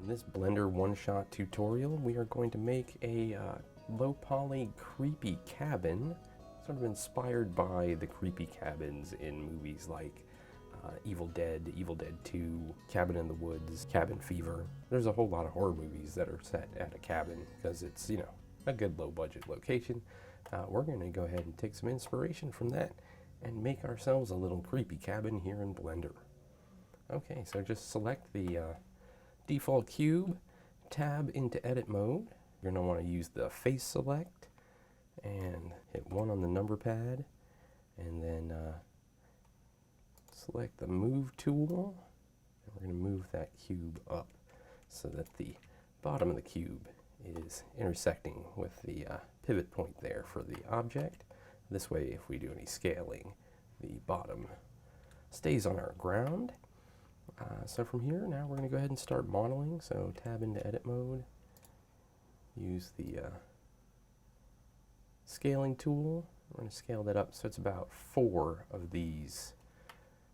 this Blender one-shot tutorial, we are going to make a low poly creepy cabin, sort of inspired by the creepy cabins in movies like Evil Dead, Evil Dead 2, Cabin in the Woods, Cabin Fever. There's a whole lot of horror movies that are set at a cabin because it's, you know, a good low budget location. We're going to go ahead and take some inspiration from that and make ourselves a little creepy cabin here in Blender. Okay, so just select the default cube, tab into edit mode. You're going to want to use the face select and hit 1 on the number pad, and then select the move tool, and we're going to move that cube up so that the bottom of the cube is intersecting with the pivot point there for the object. This way, if we do any scaling, the bottom stays on our ground. So from here, now we're going to go ahead and start modeling. So tab into edit mode, use the scaling tool. We're going to scale that up so it's about 4 of these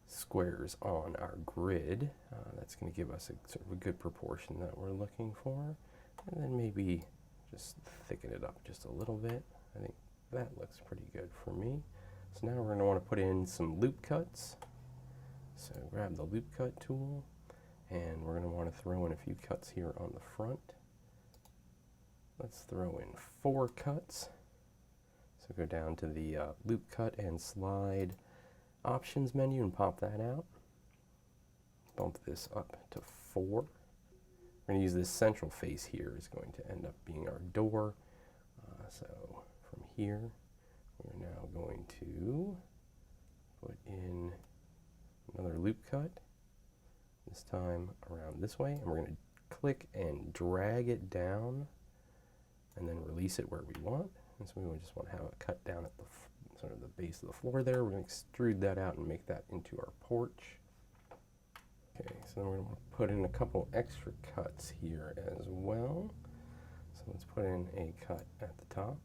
squares on our grid. That's going to give us a sort of a good proportion that we're looking for. And then maybe just thicken it up just a little bit. I think that looks pretty good for me. So now we're going to want to put in some loop cuts. So grab the loop cut tool, and we're going to want to throw in a few cuts here on the front. Let's throw in 4 cuts. So go down to the loop cut and slide options menu and pop that out. Bump this up to 4. We're going to use this central face here is going to end up being our door. So from here, we're now going to put in another loop cut, this time around this way, and we're going to click and drag it down and then release it where we want. And so we just want to have it cut down at the sort of the base of the floor there. We're going to extrude that out and make that into our porch. Okay, so then we're going to put in a couple extra cuts here as well. So let's put in a cut at the top.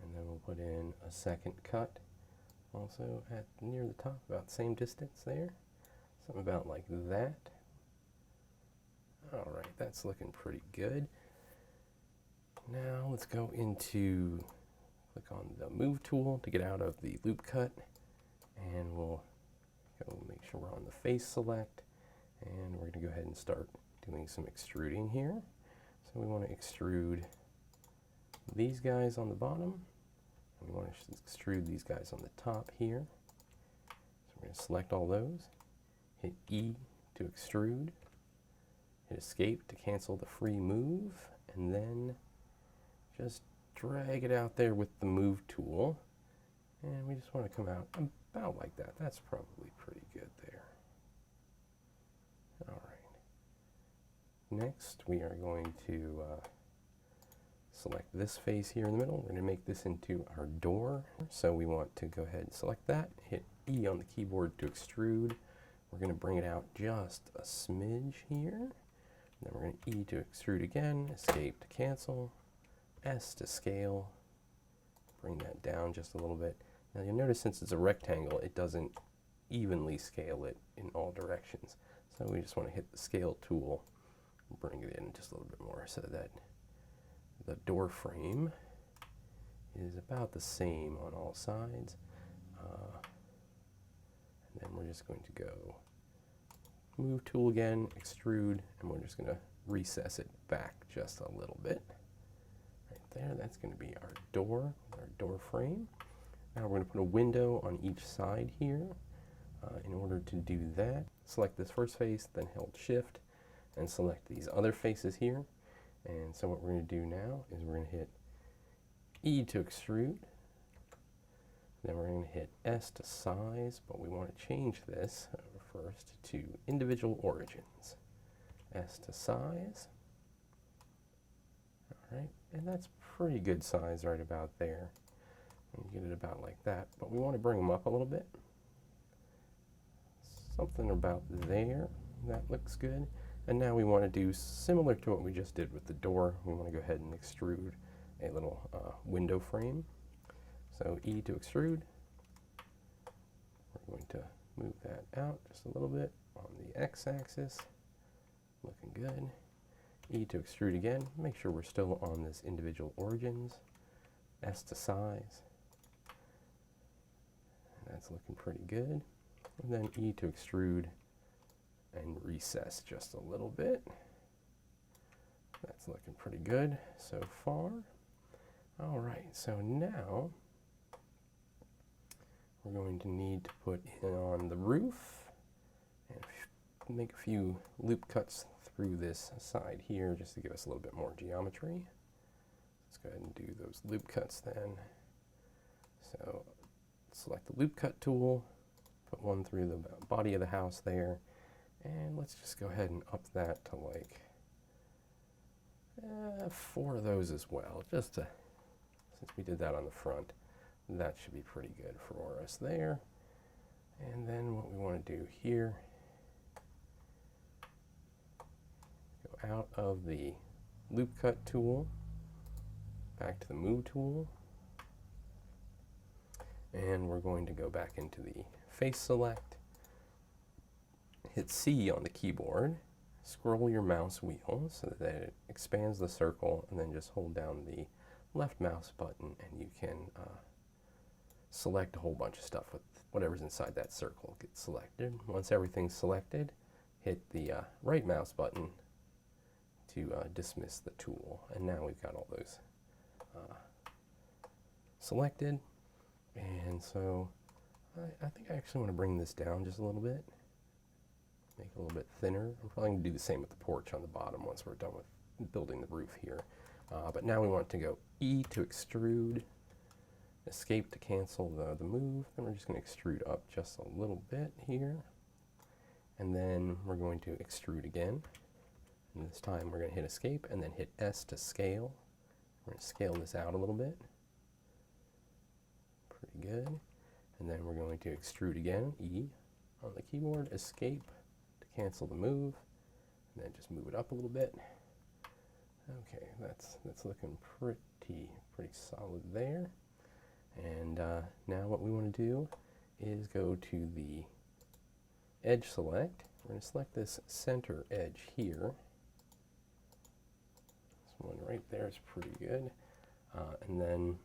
And then we'll put in a second cut also at near the top, about the same distance there. Something about like that. All right, that's looking pretty good. Now let's go into, click on the move tool to get out of the loop cut, and we'll go make sure we're on the face select, and we're going to go ahead and start doing some extruding here. So we want to extrude these guys on the bottom. We want to extrude these guys on the top here. So we're going to select all those, hit E to extrude, hit escape to cancel the free move, and then just drag it out there with the move tool. And we just want to come out about like that. That's probably pretty good there. All right. Next, we are going to select this face here in the middle. We're going to make this into our door. So we want to go ahead and select that, hit E on the keyboard to extrude. We're going to bring it out just a smidge here. Then we're going to E to extrude again, escape to cancel, S to scale, bring that down just a little bit. Now you'll notice since it's a rectangle, it doesn't evenly scale it in all directions. So we just want to hit the scale tool, bring it in just a little bit more so that the door frame is about the same on all sides. And then we're just going to go move tool again, extrude, and we're just going to recess it back just a little bit. Right there, that's going to be our door frame. Now we're going to put a window on each side here. In order to do that, select this first face, then hold shift, and select these other faces here. And so what we're going to do now is we're going to hit E to extrude. Then we're going to hit S to size, but we want to change this first to individual origins. S to size. All right, and that's pretty good size right about there. And get it about like that, but we want to bring them up a little bit. Something about there. That looks good. And now we want to do similar to what we just did with the door. We want to go ahead and extrude a little window frame. So E to extrude. We're going to move that out just a little bit. on the x-axis. Looking good. E to extrude again. Make sure we're still on this individual origins. S to size. That's looking pretty good. And then E to extrude and recess just a little bit. That's looking pretty good so far. All right, so now we're going to need to put in on the roof and make a few loop cuts through this side here just to give us a little bit more geometry. Let's go ahead and do those loop cuts then. So select the loop cut tool, put one through the body of the house there, and let's just go ahead and up that to like 4 of those as well, just to, since we did that on the front, that should be pretty good for us there. And then what we want to do here, go out of the loop cut tool, back to the move tool, and we're going to go back into the face select, hit C on the keyboard, scroll your mouse wheel so that it expands the circle, and then just hold down the left mouse button and you can select a whole bunch of stuff with whatever's inside that circle. Get selected. Once everything's selected, hit the right mouse button to dismiss the tool. And now we've got all those selected. And so I think I actually want to bring this down just a little bit. Make it a little bit thinner. I'm probably going to do the same with the porch on the bottom once we're done with building the roof here. But now we want to go E to extrude, escape to cancel the move, then we're just going to extrude up just a little bit here. And then we're going to extrude again. And this time we're going to hit escape and then hit S to scale. We're going to scale this out a little bit. Pretty good. And then we're going to extrude again, E on the keyboard, escape to cancel the move, and then just move it up a little bit. Okay, that's looking pretty solid there. And now what we want to do is go to the edge select. We're going to select this center edge here. This one right there is pretty good. And then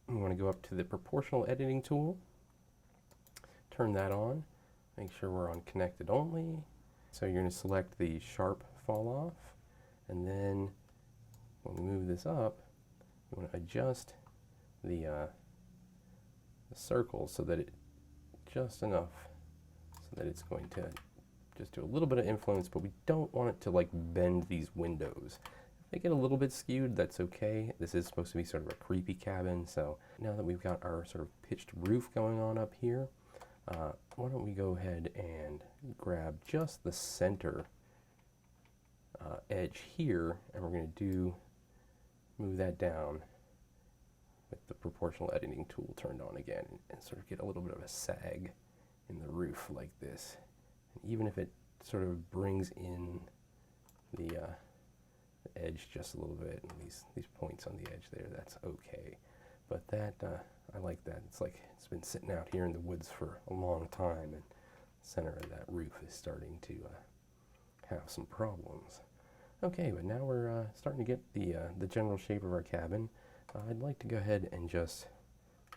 we want to go up to the proportional editing tool, turn that on, make sure we're on connected only. So you're going to select the sharp fall off, and then when we move this up, we want to adjust the circle so that it just enough so that it's going to just do a little bit of influence, but we don't want it to like bend these windows. If they get a little bit skewed, that's okay. This is supposed to be sort of a creepy cabin, so now that we've got our sort of pitched roof going on up here, why don't we go ahead and grab just the center edge here, and we're going to move that down with the proportional editing tool turned on again, and sort of get a little bit of a sag in the roof like this. And even if it sort of brings in the edge just a little bit, and these points on the edge there, that's okay. But that, I like that. It's like it's been sitting out here in the woods for a long time, and the center of that roof is starting to have some problems. Okay, but now we're starting to get the general shape of our cabin. I'd like to go ahead and just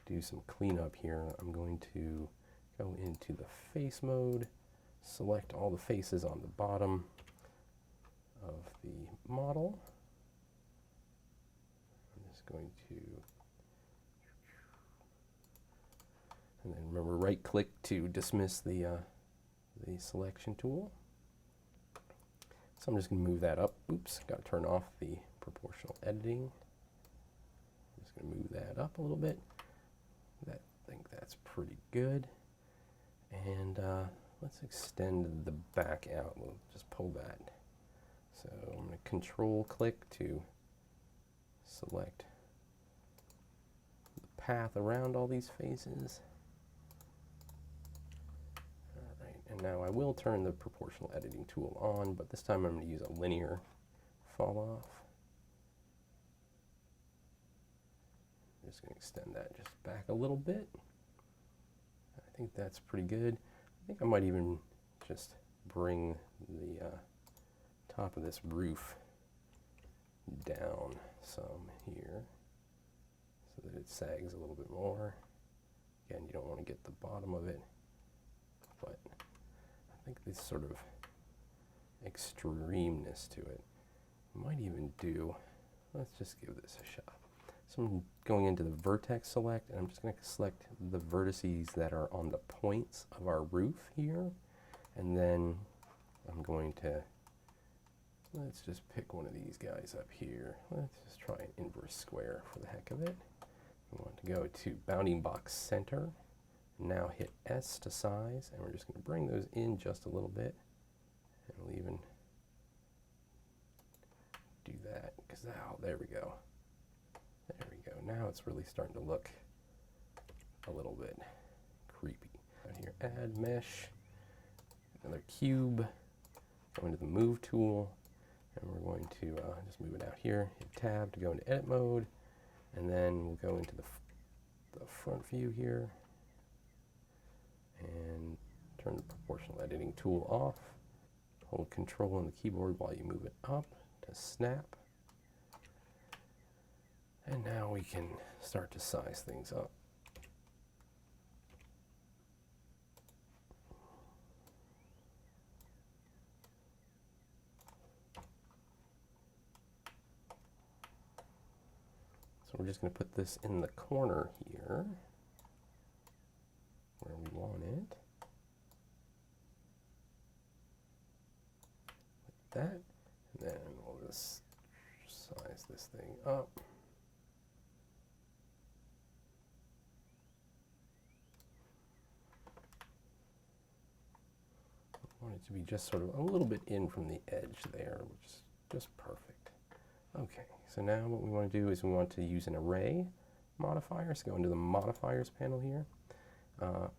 do some cleanup here. I'm going to go into the face mode, select all the faces on the bottom of the model. I'm just going to, and then remember, right click to dismiss the selection tool. So I'm just going to move that up. Oops, got to turn off the proportional editing. I'm just going to move that up a little bit. I think that's pretty good. And let's extend the back out. We'll just pull that. So I'm going to control click to select the path around all these faces. And now I will turn the proportional editing tool on, but this time I'm going to use a linear fall off. I'm just going to extend that just back a little bit. I think that's pretty good. I think I might even just bring the top of this roof down some here so that it sags a little bit more. Again, you don't want to get the bottom of it, but I think this sort of extremeness to it might even do, let's just give this a shot. So I'm going into the vertex select, and I'm just going to select the vertices that are on the points of our roof here, and then I'm going to, let's just pick one of these guys up here. Let's just try an inverse square for the heck of it. We want to go to bounding box center, now hit S to size, and we're just going to bring those in just a little bit, and we'll even do that, because now, there we go. There we go. Now it's really starting to look a little bit creepy. Out here, add mesh, another cube, go into the move tool, and we're going to just move it out here, hit tab to go into edit mode, and then we'll go into the front view here, and turn the proportional editing tool off. Hold control on the keyboard while you move it up to snap. And now we can start to size things up. So we're just going to put this in the corner here, where we want it. Like that. And then we'll just size this thing up. I want it to be just sort of a little bit in from the edge there, which is just perfect. Okay, so now what we want to do is we want to use an array modifier. So go into the modifiers panel here.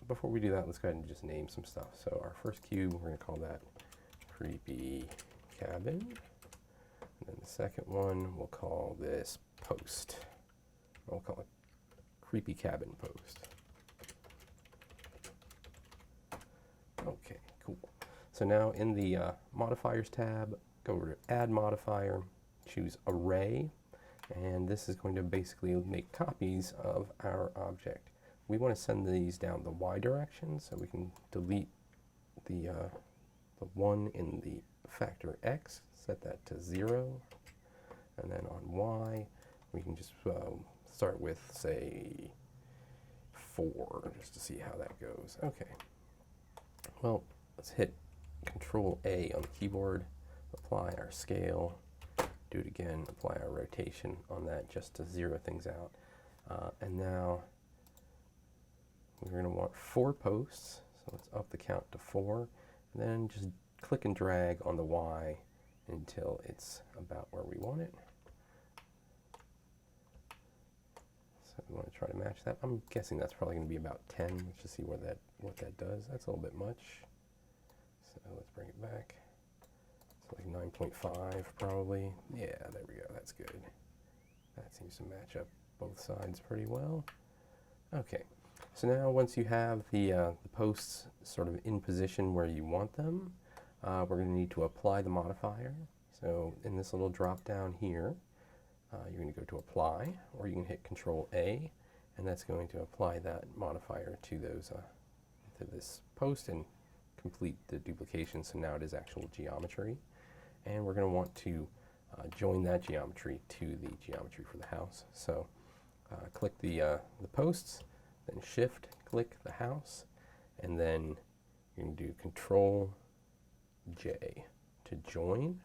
Before we do that, let's go ahead and just name some stuff. So our first cube, we're going to call that creepy cabin. And then the second one, we'll call this post. We'll call it creepy cabin post. Okay, cool. So now in the modifiers tab, go over to add modifier, choose array, and this is going to basically make copies of our object. We want to send these down the Y direction, so we can delete the 1 in the factor X, set that to 0, and then on Y, we can just start with, say, 4, just to see how that goes. Okay. Well, let's hit Control A on the keyboard, apply our scale, do it again, apply our rotation on that just to zero things out. And now we're going to want 4 posts, so let's up the count to 4, and then just click and drag on the Y until it's about where we want it. So we want to try to match that. I'm guessing that's probably going to be about 10. Let's just see what that does. That's a little bit much. So let's bring it back. It's like 9.5 probably. Yeah, there we go. That's good. That seems to match up both sides pretty well. Okay. So now once you have the posts sort of in position where you want them, we're going to need to apply the modifier. So in this little drop down here, you're going to go to apply, or you can hit Control A, and that's going to apply that modifier to those to this post and complete the duplication. So now it is actual geometry, and we're going to want to join that geometry to the geometry for the house. So click the posts, then Shift click the house, and then you can do Control J to join,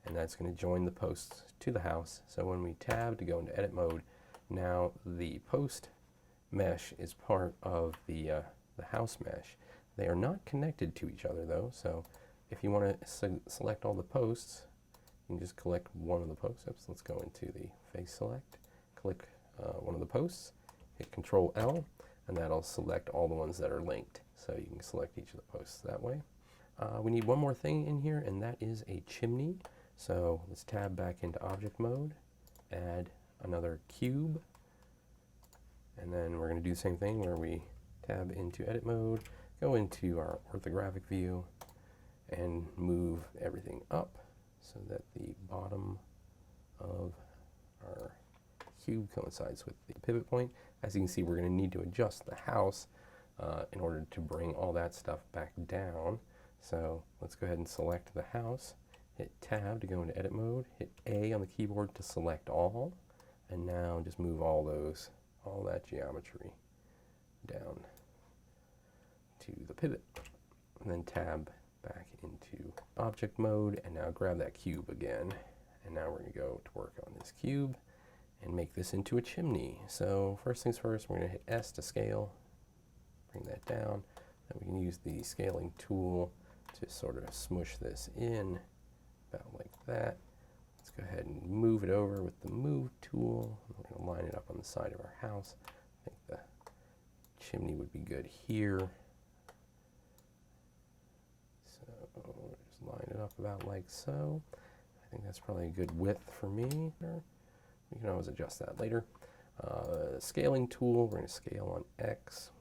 and that's going to join the posts to the house. So when we tab to go into edit mode, now the post mesh is part of the house mesh. They are not connected to each other though, so if you want to select all the posts, you can just click one of the posts. Let's go into the face select, click one of the posts, hit Control L, and that'll select all the ones that are linked. So you can select each of the posts that way. We need one more thing in here, and that is a chimney. So let's tab back into object mode, add another cube, and then we're going to do the same thing where we tab into edit mode, go into our orthographic view, and move everything up so that the bottom of our cube coincides with the pivot point. As you can see, we're going to need to adjust the house in order to bring all that stuff back down. So let's go ahead and select the house, hit Tab to go into edit mode, hit A on the keyboard to select all, and now just move all that geometry down to the pivot, and then tab back into object mode, and now grab that cube again, and now we're going to go to work on this cube and make this into a chimney. So first things first, we're going to hit S to scale, bring that down, and we can use the scaling tool to sort of smush this in about like that. Let's go ahead and move it over with the move tool. We're going to line it up on the side of our house. I think the chimney would be good here. So just line it up about like so. I think that's probably a good width for me. We can always adjust that later. Scaling tool, we're going to scale on X.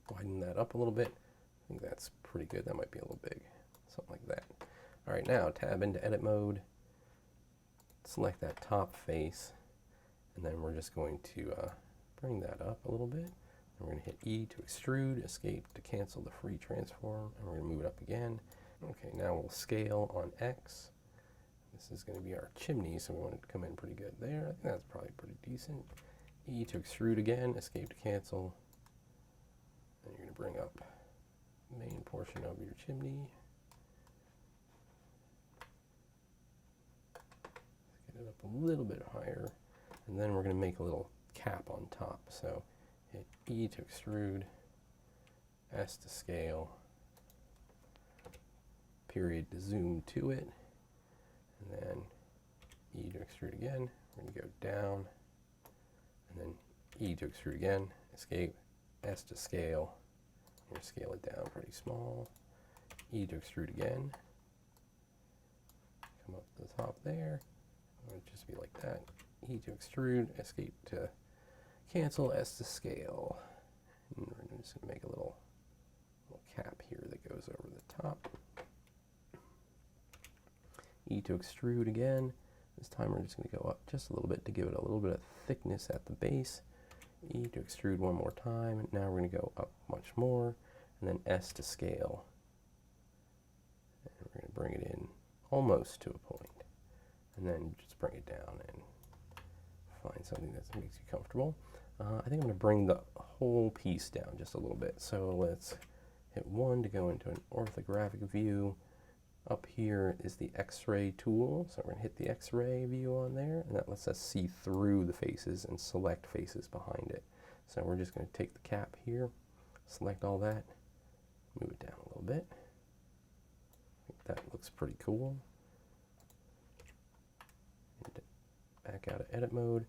Widen that up a little bit. I think that's pretty good. That might be a little big. Something like that. All right, now tab into edit mode. Select that top face. And then we're just going to bring that up a little bit. And we're going to hit E to extrude, escape to cancel the free transform, and we're going to move it up again. Okay, now we'll scale on X. This is going to be our chimney, so we want it to come in pretty good there. I think that's probably pretty decent. E to extrude again, escape to cancel. And you're going to bring up the main portion of your chimney. Get it up a little bit higher. And then we're going to make a little cap on top. So hit E to extrude, S to scale, period to zoom to it, and then E to extrude again. We're going to go down, and then E to extrude again, escape, S to scale. We're going to scale it down pretty small. E to extrude again. Come up to the top there. It would just be like that. E to extrude, escape to cancel, S to scale. And we're just going to make a little cap here that goes over the top. E to extrude again. This time we're just going to go up just a little bit to give it a little bit of thickness at the base. E to extrude one more time. And now we're going to go up much more. And then S to scale. And we're going to bring it in almost to a point. And then just bring it down and find something that makes you comfortable. I think I'm going to bring the whole piece down just a little bit. So let's hit 1 to go into an orthographic view. Up here is the X-ray tool. So we're going to hit the X-ray view on there, and that lets us see through the faces and select faces behind it. So we're just going to take the cap here, select all that, move it down a little bit. I think that looks pretty cool. And back out of edit mode.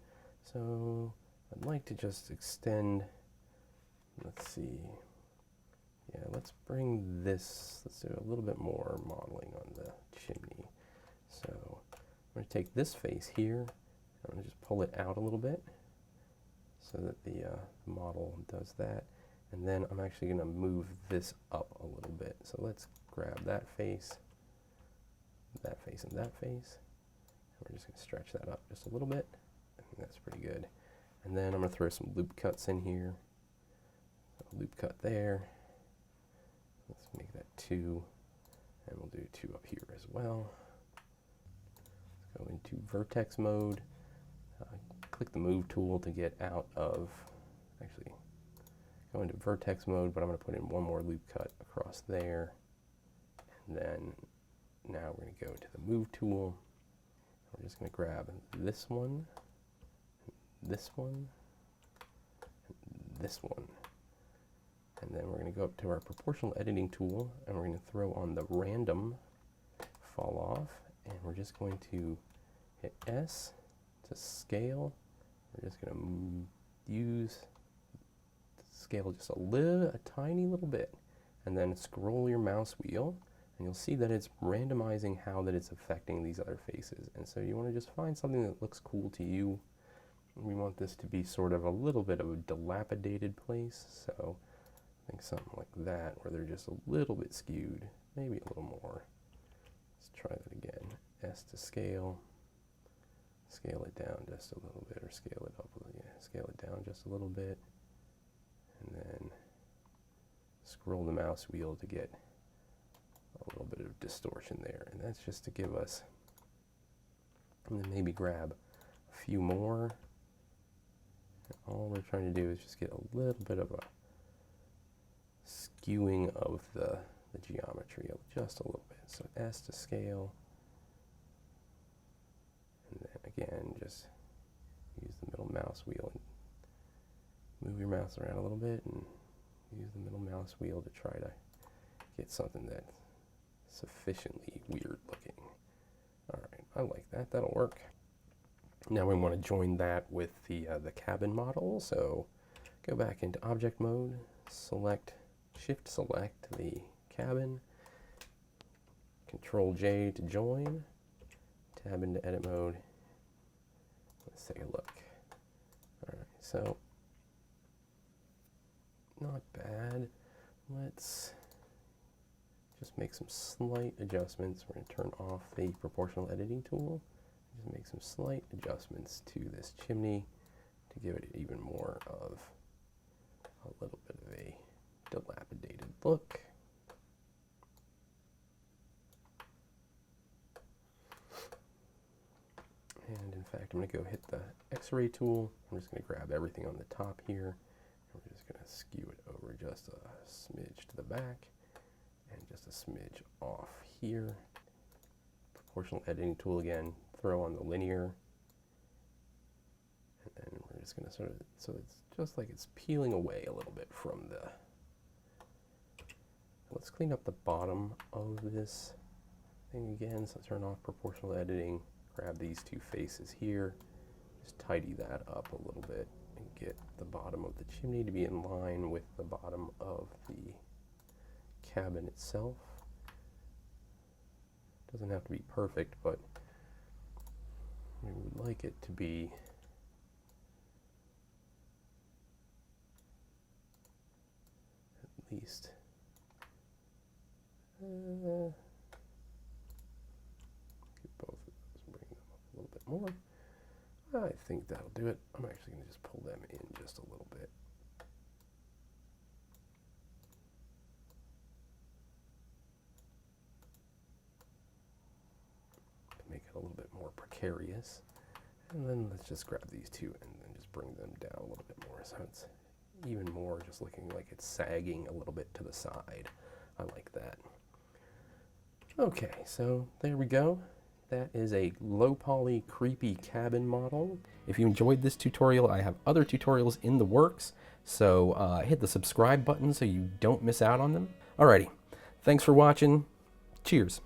So I'd like to just extend, let's see, yeah, let's bring this, let's do a little bit more modeling on the chimney. So I'm going to take this face here, I'm going to just pull it out a little bit so that the model does that. And then I'm actually going to move this up a little bit. So let's grab that face, and that face. And we're just going to stretch that up just a little bit. I think that's pretty good. And then I'm going to throw some loop cuts in here. So loop cut there. Let's make that 2, and we'll do 2 up here as well. Let's go into vertex mode. Click the move tool to get out of, actually go into vertex mode, but I'm going to put in one more loop cut across there. And then now we're going to go to the move tool. We're just going to grab this one, and this one, and this one. And then we're going to go up to our proportional editing tool, and we're going to throw on the random fall off, and we're just going to hit S to scale. We're just going to use scale just a tiny little bit, and then scroll your mouse wheel, and you'll see that it's randomizing how that it's affecting these other faces. And so you want to just find something that looks cool to you. We want this to be sort of a little bit of a dilapidated place, so think something like that, where they're just a little bit skewed, maybe a little more. Let's try that again. S to scale. Scale it down just a little bit, or scale it up. Yeah, scale it down just a little bit, and then scroll the mouse wheel to get a little bit of distortion there. And that's just to give us, and then maybe grab a few more. All we're trying to do is just get a little bit of a skewing of the geometry just a little bit. So S to scale, and then again just use the middle mouse wheel and move your mouse around a little bit, and use the middle mouse wheel to try to get something that's sufficiently weird looking. All right, I like that. That'll work. Now we want to join that with the cabin model. So go back into object mode, shift select the cabin, Control J to join, tab into edit mode. Let's take a look. All right, so not bad. Let's just make some slight adjustments. We're going to turn off the proportional editing tool. Just make some slight adjustments to this chimney to give it even more of a little bit of a dilapidated look. And in fact, I'm going to go hit the X-ray tool. I'm just going to grab everything on the top here. And we're just going to skew it over just a smidge to the back and just a smidge off here. Proportional editing tool again, throw on the linear. And then we're just going to sort of, so it's just like it's peeling away a little bit from the, let's clean up the bottom of this thing again. So turn off proportional editing, grab these two faces here, just tidy that up a little bit and get the bottom of the chimney to be in line with the bottom of the cabin itself. Doesn't have to be perfect, but we would like it to be at least get both of those, bring them up a little bit more. I think that'll do it. I'm actually going to just pull them in just a little bit. To make it a little bit more precarious. And then let's just grab these two and then just bring them down a little bit more so it's even more just looking like it's sagging a little bit to the side. I like that. Okay, so there we go. That is a low poly creepy cabin model. If you enjoyed this tutorial, I have other tutorials in the works, so hit the subscribe button so you don't miss out on them. Alrighty, thanks for watching. Cheers.